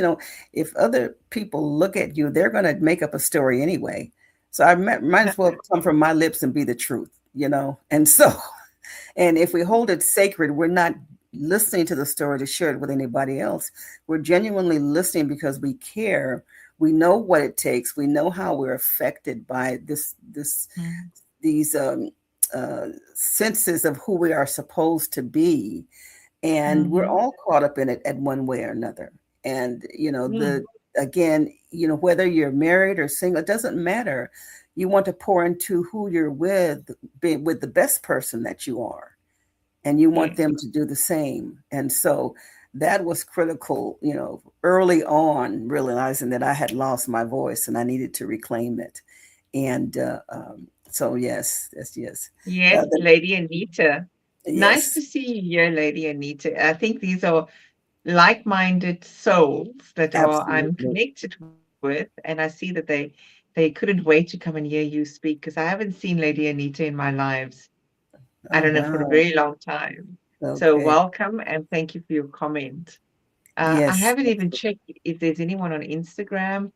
if other people look at you, they're going to make up a story anyway. So might as well come from my lips and be the truth. And so, and if we hold it sacred, we're not listening to the story to share it with anybody else. We're genuinely listening because we care. We know what it takes. We know how we're affected by these senses of who we are supposed to be, and we're mm-hmm, all caught up in it at one way or another. And mm, the again, whether you're married or single, it doesn't matter. You want to pour into who you're with, being with the best person that you are, and you want yes. them to do the same. And so that was critical, early on, realizing that I had lost my voice and I needed to reclaim it. And so yes, yes, yes. Yes, Lady Anita. Nice Yes, to see you here, Lady Anita. I think these are like-minded souls that are I'm absolutely. connected with, and I see that they couldn't wait to come and hear you speak because I haven't seen Lady Anita in my lives, I Oh don't know, for a wow. very long time. So Okay. welcome and thank you for your comment. I Yes. haven't even checked if there's anyone on Instagram.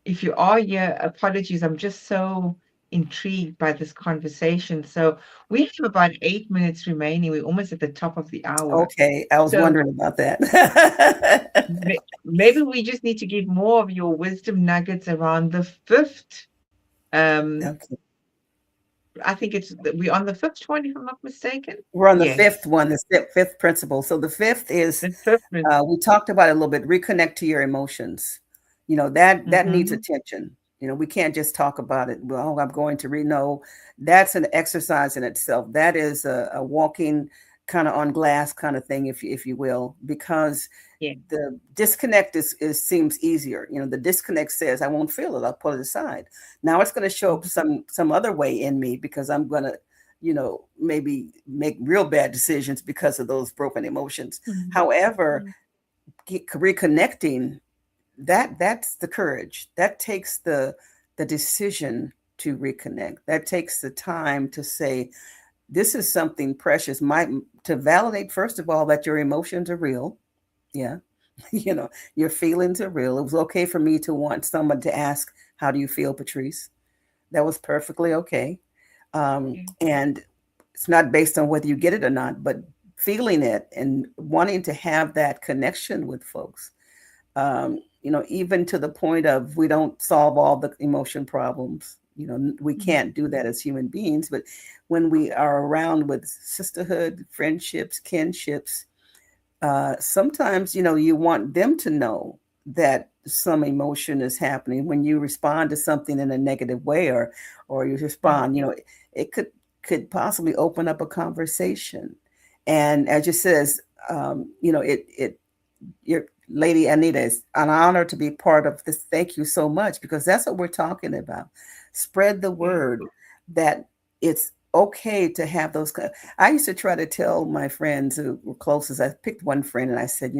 If you are here, apologies. I'm just so intrigued by this conversation. So we have about 8 minutes remaining. We're almost at the top of the hour. Okay. I was So wondering about that. maybe we just need to give more of your wisdom nuggets around the fifth. Um, Okay. I think we're on the fifth one, if I'm not mistaken. We're on the fifth Yes, one, the fifth principle. So the fifth is, the fifth one. we talked about it a little bit. Reconnect to your emotions. That needs Mm-hmm. attention. We can't just talk about it. Well, I'm going to read. No, that's an exercise in itself. That is a walking kind of on glass kind of thing, if you will, because Yeah. the disconnect is seems easier. The disconnect says I won't feel it. I'll put it aside. Now it's going to show up some other way in me because I'm going to maybe make real bad decisions because of those broken emotions. However, Mm-hmm. reconnecting, that's the courage. That takes the decision to reconnect. That takes the time to say this is something precious. To validate, first of all, that your emotions are real. Yeah. Your feelings are real. It was okay for me to want someone to ask, how do you feel, Patrice? That was perfectly okay. And it's not based on whether you get it or not, but feeling it and wanting to have that connection with folks. Even to the point of we don't solve all the emotion problems. We can't do that as human beings, but when we are around with sisterhood, friendships, kinships, sometimes you want them to know that some emotion is happening when you respond to something in a negative way, or you respond, it could possibly open up a conversation. And as you says, it your Lady Anita, is an honor to be part of this. Thank you so much, because that's what we're talking about. Spread the Yeah. word that it's okay to have those. I used to try to tell my friends who were closest. I picked one friend and I said,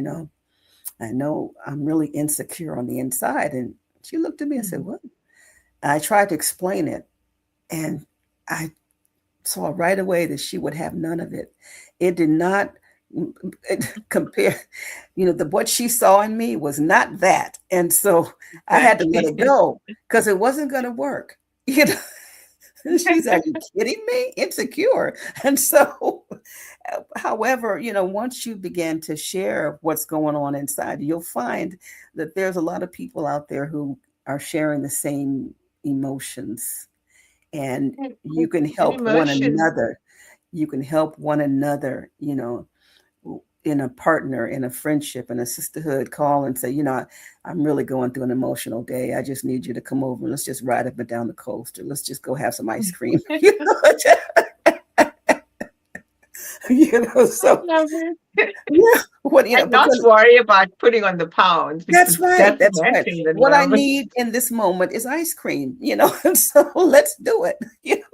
I know I'm really insecure on the inside. And she looked at me and said, Mm. what? And I tried to explain it. And I saw right away that she would have none of it. It did not compare, what she saw in me was not that. And so I had to let Exactly. it go because it wasn't going to work. You know, she's, are you kidding me? Insecure. And so, however, once you begin to share what's going on inside, you'll find that there's a lot of people out there who are sharing the same emotions, and And, you can and help one emotions. another. You can help one another, in a partner, in a friendship, in a sisterhood. Call and say, I'm really going through an emotional day. I just need you to come over and let's just ride up and down the coast, or let's just go have some ice cream. I So love it. yeah, And not because worry about putting on the pounds because that's right. that's That's right. matching the What I moment. need in this moment is ice cream, and so let's do it,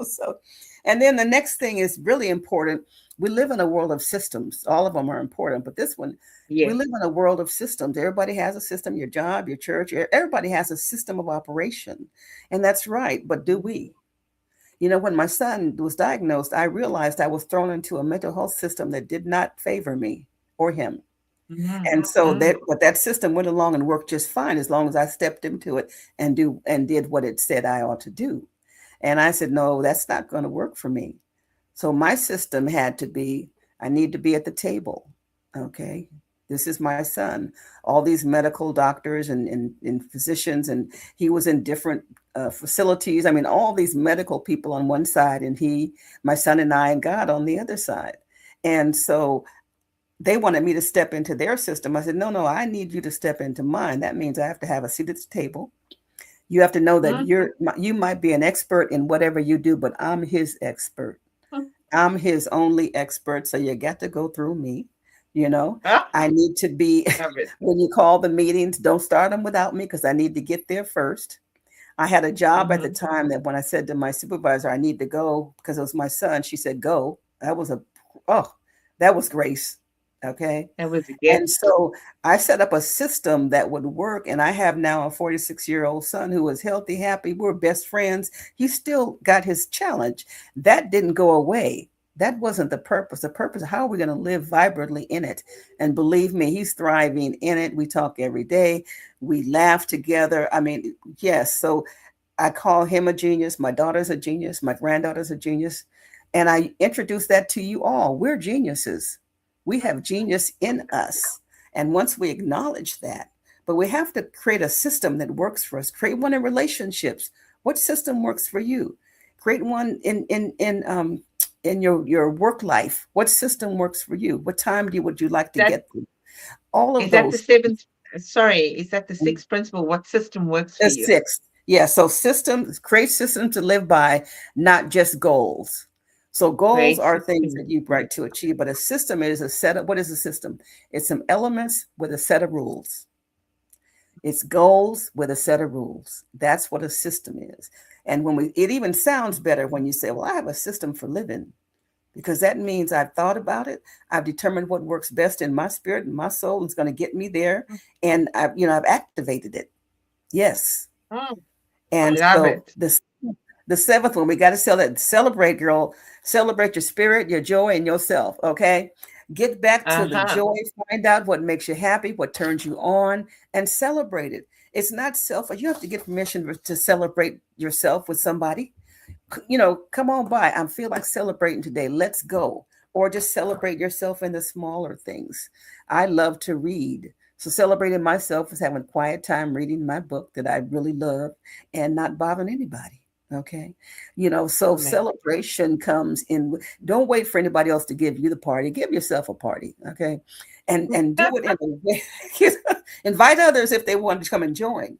so. And then the next thing is really important. We live in a world of systems. All of them are important, but this one, we Yes. live in a world of systems. Everybody has a system, your job, your church, everybody has a system of operation. And that's right. But do we? When my son was diagnosed, I realized I was thrown into a mental health system that did not favor me or him. Mm, And so mm, that system went along and worked just fine as long as I stepped into it and did what it said I ought to do. And I said, no, that's not going to work for me. So my system had to be, I need to be at the table. Okay. This is my son. All these medical doctors and physicians, and he was in different facilities. I mean, all these medical people on one side, and my son and I, and God on the other side. And so they wanted me to step into their system. I said, no, no, I need you to step into mine. That means I have to have a seat at the table. You have to know that mm, you might be an expert in whatever you do, but I'm his expert. mm. I'm his only expert. So you got to go through me. You know, Ah, I need to be, love it. when you call the meetings, don't start them without me because I need to get there first. I had a job at the Mhm. time that when I said to my supervisor, I need to go because it was my son, she said, go. Oh, that was grace. Okay. That was a And gift. so I set up a system that would work. And I have now a 46-year-old son who is healthy, happy. We're best friends. He still got his challenge. That didn't go away. That wasn't the purpose. The purpose, how are we going to live vibrantly in it? And believe me, he's thriving in it. We talk every day. We laugh together. I mean, yes. So I call him a genius. My daughter's a genius. My granddaughter's a genius. And I introduce that to you all. We're geniuses. We have genius in us. And once we acknowledge that, but we have to create a system that works for us. Create one in relationships. What system works for you? Create one in your work life. What system works for you? What time would you like to That get through? All of is that the those. seventh. Sorry, is that the sixth principle? What system works for The you? sixth. Yeah. So systems, create systems to live by, not just goals. So goals Great are things system. that you write to achieve, but a system is a set of, what is a system? It's some elements with a set of rules. It's goals with a set of rules. That's what a system is. And it even sounds better when you say, well, I have a system for living, because that means I've thought about it. I've determined what works best in my spirit and my soul and it's going to get me there. And I've activated it. Yes. Mm, And love so it. the seventh one, we got to celebrate, girl. Celebrate your spirit, your joy, and yourself. Okay. Get back to the Uh-huh. joy, find out what makes you happy, what turns you on, and celebrate it. It's not selfish. You have to get permission to celebrate yourself with somebody. Come on by. I feel like celebrating today. Let's go. Or just celebrate yourself in the smaller things. I love to read. So celebrating myself is having quiet time reading my book that I really love and not bothering anybody. Okay. So Amen. celebration comes in. Don't wait for anybody else to give you the party. Give yourself a party. Okay. And do it in a way. Invite others if they want to come and join.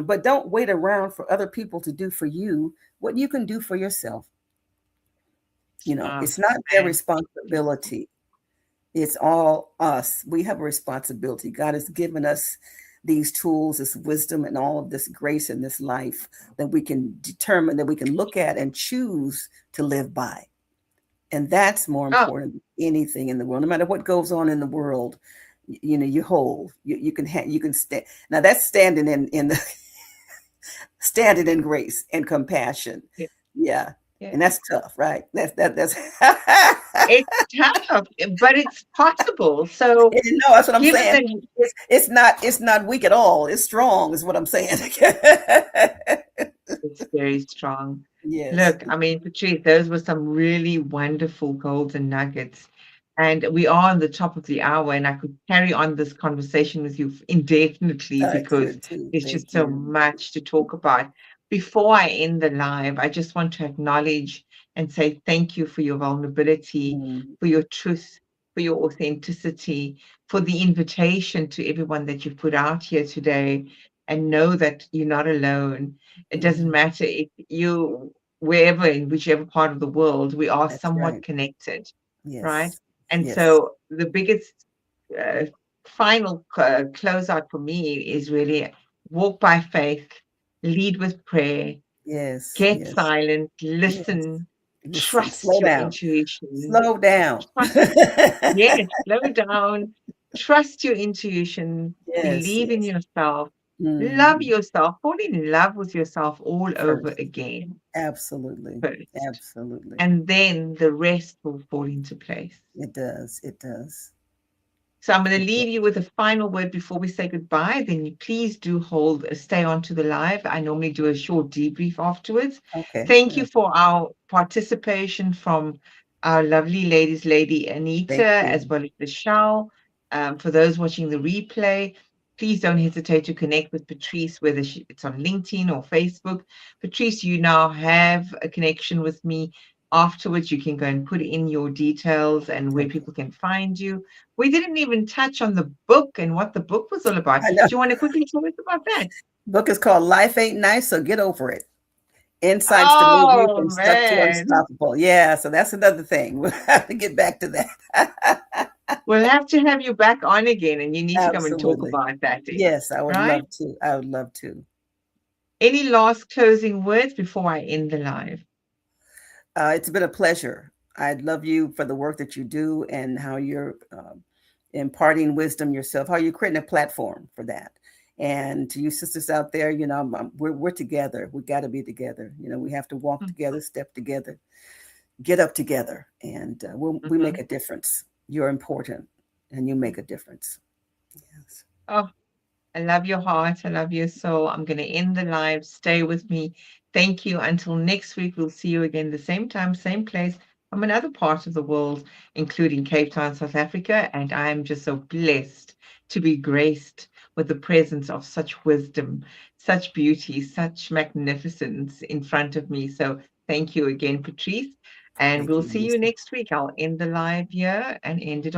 But don't wait around for other people to do for you what you can do for yourself. Oh, It's not their man. responsibility. It's all us. We have a responsibility. God has given us these tools, this wisdom, and all of this grace in this life that we can determine, that we can look at and choose to live by. And that's more Oh, important than anything in the world. No matter what goes on in the world, you hold. You can stand. Now that's standing in the standing in grace and compassion. yeah, Yeah. yeah. And that's tough, right? That's It's tough, but it's possible. So, no, that's what I'm given saying. that It's not weak at all. It's strong, is what I'm saying. it's very strong. Yes. Look, I mean, Patrice, those were some really wonderful golden nuggets. And we are on the top of the hour, and I could carry on this conversation with you indefinitely I because could too. there's just Thank so you. much to talk about. Before I end the live, I just want to acknowledge and say thank you for your vulnerability, Mm, for your truth, for your authenticity, for the invitation to everyone that you've put out here today. And know that you're not alone. It doesn't mm, matter if you, wherever, in whichever part of the world, we are that's somewhat right. connected, right? Yes. And Yes. so the biggest uh, final closeout for me is really walk by faith, lead with prayer, Yes. get Yes. silent, Yes. listen, Listen. trust Slow your down. intuition, Slow down. trust, yes, slow down, trust your intuition, Yes. believe in Yes. yourself, love Hmm. yourself, fall in love with yourself all over First. again Absolutely. first. Absolutely. And then the rest will fall into place. It does. It does. So I'm going to It leave you does. with a final word before we say goodbye. Then you please do hold, stay on to the live. I normally do a short debrief afterwards. Okay. Thank you for our participation from our lovely ladies, Lady Anita, Thank as you. well as Michelle. For those watching the replay, please don't hesitate to connect with Patrice, whether it's on LinkedIn or Facebook. Patrice, you now have a connection with me. Afterwards, you can go and put in your details and where Okay. people can find you. We didn't even touch on the book and what the book was all about. I Do know. you want to quickly tell us about that? Book is called Life Ain't Nice, so get over it. Insights to move you Oh from stuck to man, unstoppable. Yeah, so that's another thing. We'll have to get back to that. we'll have to have you back on again, and you need to come and talk Absolutely. about that, then, Yes, I would right? love to. I would love to. Any last closing words before I end the live? It's been a pleasure. I love you for the work that you do and how you're imparting wisdom yourself, how you're creating a platform for that. And to you sisters out there, we're together. We got to be together. We have to walk together, step together, get up together, and we Mm-hmm. make a difference. You're important, and you make a difference. Yes. Oh, I love your heart. I love your soul. I'm going to end the live. Stay with me. Thank you. Until next week, we'll see you again the same time, same place, from another part of the world, including Cape Town, South Africa. And I am just so blessed to be graced with the presence of such wisdom, such beauty, such magnificence in front of me. So thank you again, Patrice. And Thank we'll you, see you Lisa. next week. I'll end the live here and end it on.